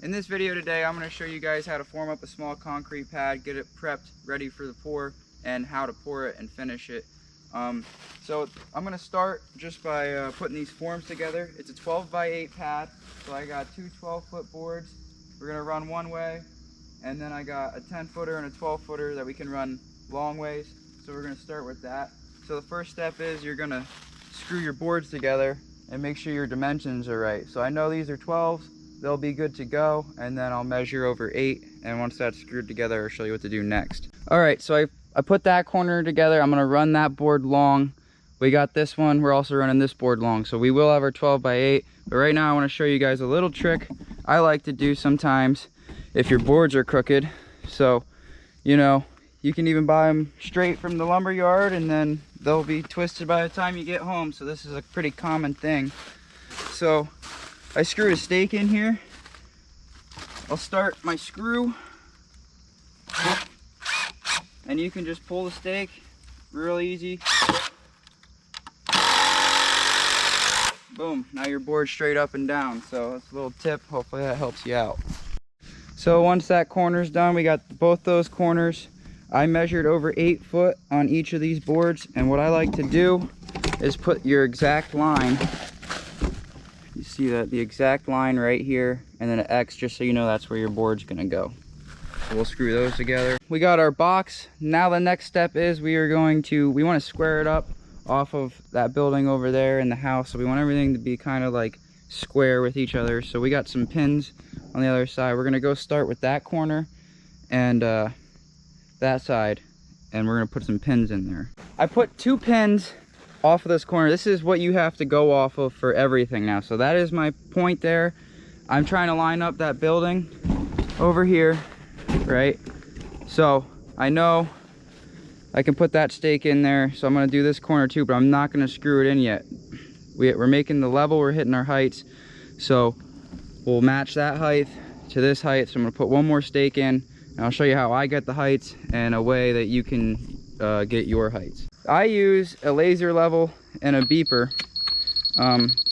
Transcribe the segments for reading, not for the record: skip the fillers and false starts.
In this video today, I'm going to show you guys how to form up a small concrete pad, get it prepped, ready for the pour, and how to pour it and finish it. So I'm going to start just by putting these forms together. It's a 12x8 pad, so I got two 12-foot boards. We're going to run one way, and then I got a 10-footer and a 12-footer that we can run long ways. So we're going to start with that. So the first step is you're going to screw your boards together and make sure your dimensions are right. So I know these are 12s. They'll be good to go, and then I'll measure over 8, and once that's screwed together, I'll show you what to do next. All right, so I put that corner together. I'm gonna run that board long. We got this one, we're also running this board long, so we will have our 12x8, but right now I wanna show you guys a little trick I like to do sometimes if your boards are crooked. So, you know, you can even buy them straight from the lumber yard, and then they'll be twisted by the time you get home, so this is a pretty common thing. So I screwed a stake in here. I'll start my screw, and you can just pull the stake real easy. Boom, now your board's straight up and down. So that's a little tip, hopefully that helps you out. So once that corner's done, we got both those corners. I measured over 8 foot on each of these boards, and what I like to do is put your exact line. You see that, the exact line right here, and then an X, just so you know that's where your board's gonna go. So we'll screw those together. We got our box. Now the next step is we want to square it up off of that building over there in the house. So we want everything to be kind of like square with each other. So we got some pins on the other side. We're gonna go start with that corner and that side, and we're gonna put some pins in there. I put 2 pins off of this corner. This is what you have to go off of for everything now. So that is my point there. I'm trying to line up that building over here, right? So I know I can put that stake in there. So I'm gonna do this corner too, but I'm not gonna screw it in yet. We're making the level, we're hitting our heights. So we'll match that height to this height. So I'm gonna put one more stake in, and I'll show you how I get the heights and a way that you can get your heights. I use a laser level and a beeper,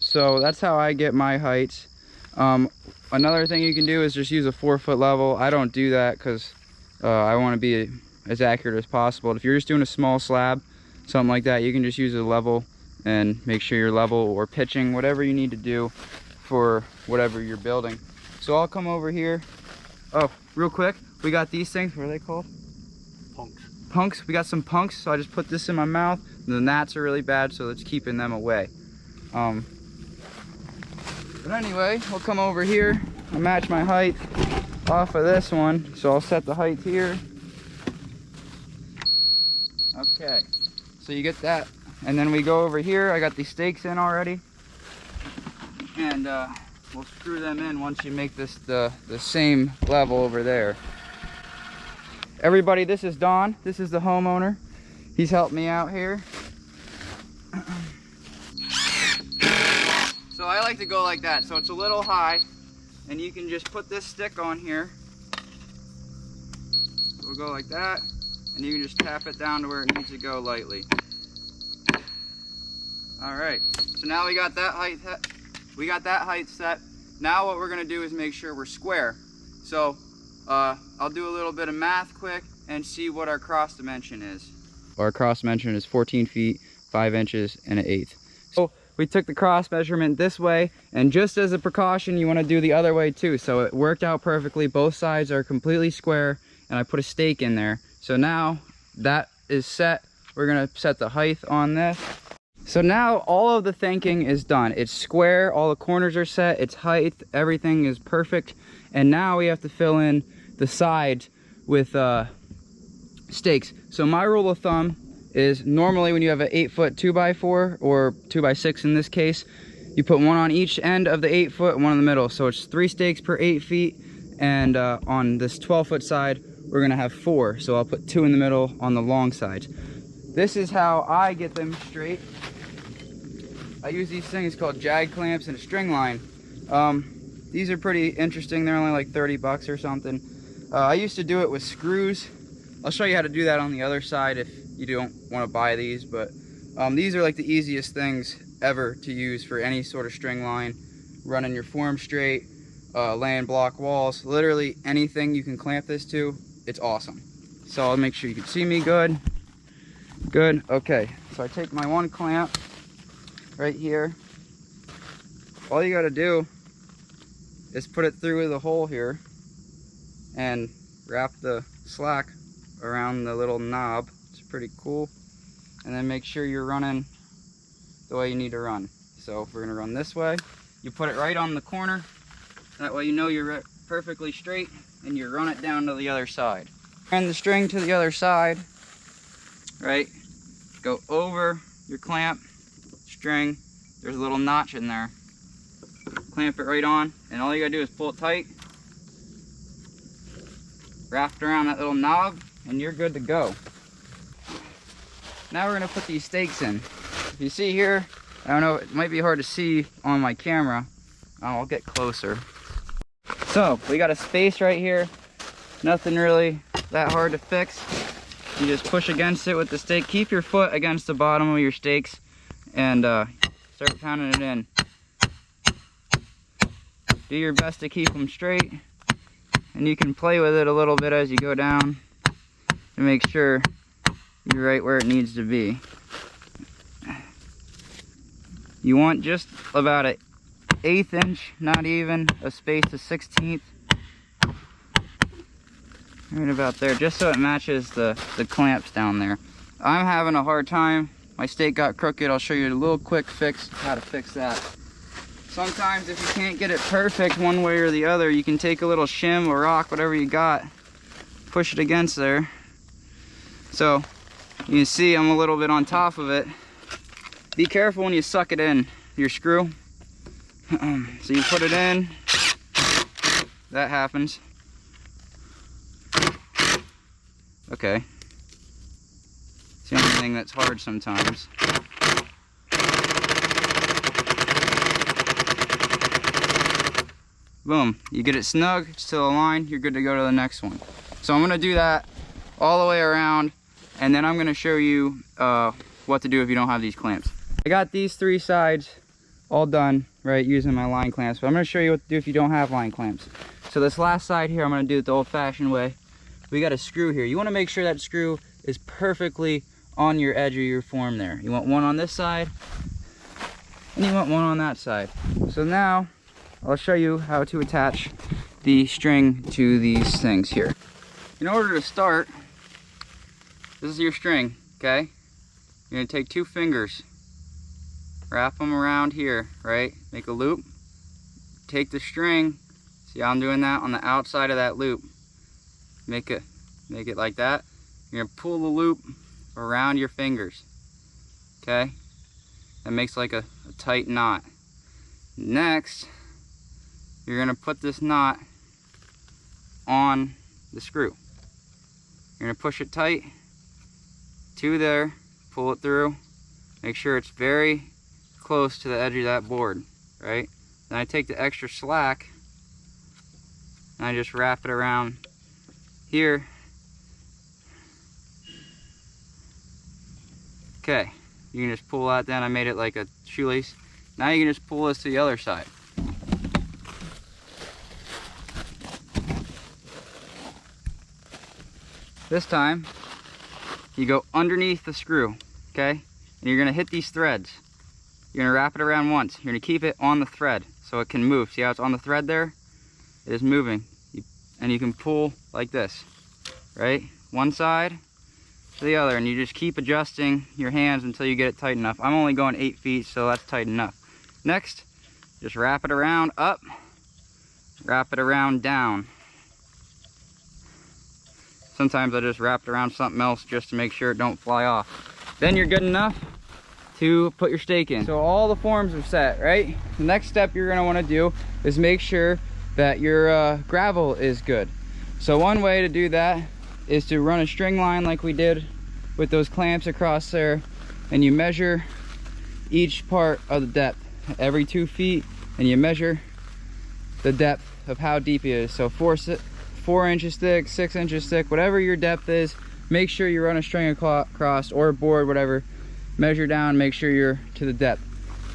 so that's how I get my heights. Another thing you can do is just use a 4-foot level. I don't do that because I want to be as accurate as possible. If you're just doing a small slab, something like that, you can just use a level and make sure you're level, or pitching, whatever you need to do for whatever you're building. So I'll come over here. Oh, real quick, we got these things. What are they called? Punks. We got some punks, so I just put this in my mouth. The gnats are really bad, so it's keeping them away. But anyway, we'll come over here. I'll match my height off of this one, so I'll set the height here. Okay, so you get that, and then we go over here. I got these stakes in already, and we'll screw them in once you make this the same level over there. Everybody, this is Don. This is the homeowner. He's helped me out here. So I like to go like that. So it's a little high, and you can just put this stick on here. We'll go like that, and you can just tap it down to where it needs to go lightly. All right. So now we got that height. We got that height set. Now what we're gonna do is make sure we're square. So I'll do a little bit of math quick and see what our cross dimension is. Our cross dimension is 14 feet, 5 inches, and 1/8. So we took the cross measurement this way, and just as a precaution, you want to do the other way too. So it worked out perfectly. Both sides are completely square, and I put a stake in there. So now that is set. We're gonna set the height on this. So now all of the thinking is done. It's square, all the corners are set, it's height, everything is perfect. And now we have to fill in the sides with stakes. So my rule of thumb is normally when you have an 8-foot 2x4 or 2x6 in this case, you put one on each end of the 8-foot and one in the middle. So it's 3 stakes per 8 feet. And on this 12-foot side, we're gonna have 4. So I'll put 2 in the middle on the long sides. This is how I get them straight. I use these things called jag clamps and a string line. These are pretty interesting. They're only like 30 bucks or something. I used to do it with screws. I'll show you how to do that on the other side if you don't want to buy these, but these are like the easiest things ever to use for any sort of string line. Running your form straight, land block walls, literally anything you can clamp this to, it's awesome. So I'll make sure you can see me good. Good, okay. So I take my one clamp right here. All you gotta do is put it through the hole here and wrap the slack around the little knob. It's pretty cool. And then make sure you're running the way you need to run. So if we're gonna run this way, you put it right on the corner. That way you know you're perfectly straight, and you run it down to the other side. And the string to the other side, right? Go over your clamp, string. There's a little notch in there. Clamp it right on, and all you gotta do is pull it tight. Wrap it around that little knob, and you're good to go. Now we're gonna put these stakes in. If you see here, I don't know, it might be hard to see on my camera. I'll get closer. So we got a space right here. Nothing really that hard to fix. You just push against it with the stake. Keep your foot against the bottom of your stakes and start pounding it in. Do your best to keep them straight, and you can play with it a little bit as you go down to make sure you're right where it needs to be. You want just about an 1/8 inch, not even a space of 1/16. Right about there, just so it matches the clamps down there. I'm having a hard time. My stake got crooked. I'll show you a little quick fix how to fix that. Sometimes if you can't get it perfect one way or the other, you can take a little shim or rock, whatever you got, push it against there. So you can see I'm a little bit on top of it. Be careful when you suck it in, your screw. So you put it in, that happens. Okay. It's the only thing that's hard sometimes. Boom, you get it snug, it's to the line, you're good to go to the next one. So I'm gonna do that all the way around, and then I'm gonna show you what to do if you don't have these clamps. I got these 3 sides all done, right, using my line clamps, but I'm gonna show you what to do if you don't have line clamps. So this last side here, I'm gonna do it the old-fashioned way. We got a screw here. You wanna make sure that screw is perfectly on your edge of your form there. You want one on this side, and you want one on that side. So now, I'll show you how to attach the string to these things here. In order to start, this is your string, okay? You're gonna take 2 fingers, wrap them around here, right? Make a loop, take the string, see how I'm doing that on the outside of that loop. Make it like that. You're gonna pull the loop around your fingers, okay? That makes like a tight knot. Next, you're gonna put this knot on the screw. You're gonna push it tight to there, pull it through, make sure it's very close to the edge of that board, right? Then I take the extra slack and I just wrap it around here. Okay, you can just pull that down. I made it like a shoelace. Now you can just pull this to the other side. This time, you go underneath the screw, okay? And you're gonna hit these threads. You're gonna wrap it around once. You're gonna keep it on the thread so it can move. See how it's on the thread there? It is moving. And you can pull like this, right? One side to the other, and you just keep adjusting your hands until you get it tight enough. I'm only going 8 feet, so that's tight enough. Next, just wrap it around up, wrap it around down. Sometimes I just wrap it around something else just to make sure it don't fly off. Then you're good enough to put your stake in. So all the forms are set, right? The next step you're gonna wanna do is make sure that your gravel is good. So one way to do that is to run a string line like we did with those clamps across there, and you measure each part of the depth every 2 feet, and you measure the depth of how deep it is. So 4 inches thick, 6 inches thick, whatever your depth is, make sure you run a string across, or a board, whatever. Measure down, make sure you're to the depth.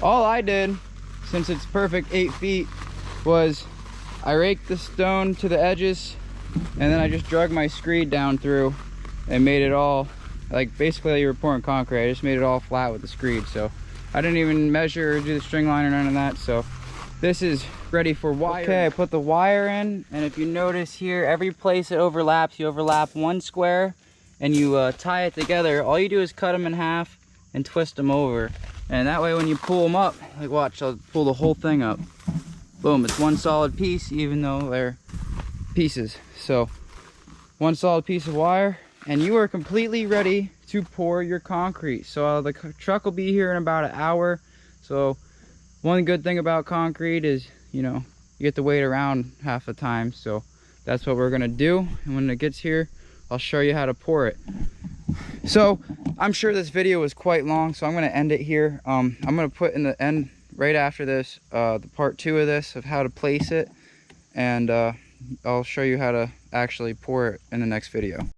All I did, since it's perfect 8 feet, was I raked the stone to the edges, and then I just drug my screed down through and made it all, like basically you were pouring concrete. I just made it all flat with the screed. So I didn't even measure or do the string line or none of that. So this is ready for wire. Okay, I put the wire in, and if you notice here, every place it overlaps, you overlap one square and you tie it together. All you do is cut them in half and twist them over. And that way when you pull them up, like watch, I'll pull the whole thing up. Boom, it's one solid piece, even though they're pieces. So one solid piece of wire, and you are completely ready to pour your concrete. So the truck will be here in about an hour. So one good thing about concrete is, you know, you get to wait around half the time. So that's what we're gonna do. And when it gets here, I'll show you how to pour it. So I'm sure this video was quite long, so I'm gonna end it here. I'm gonna put in the end right after this, the part 2 of this of how to place it. And I'll show you how to actually pour it in the next video.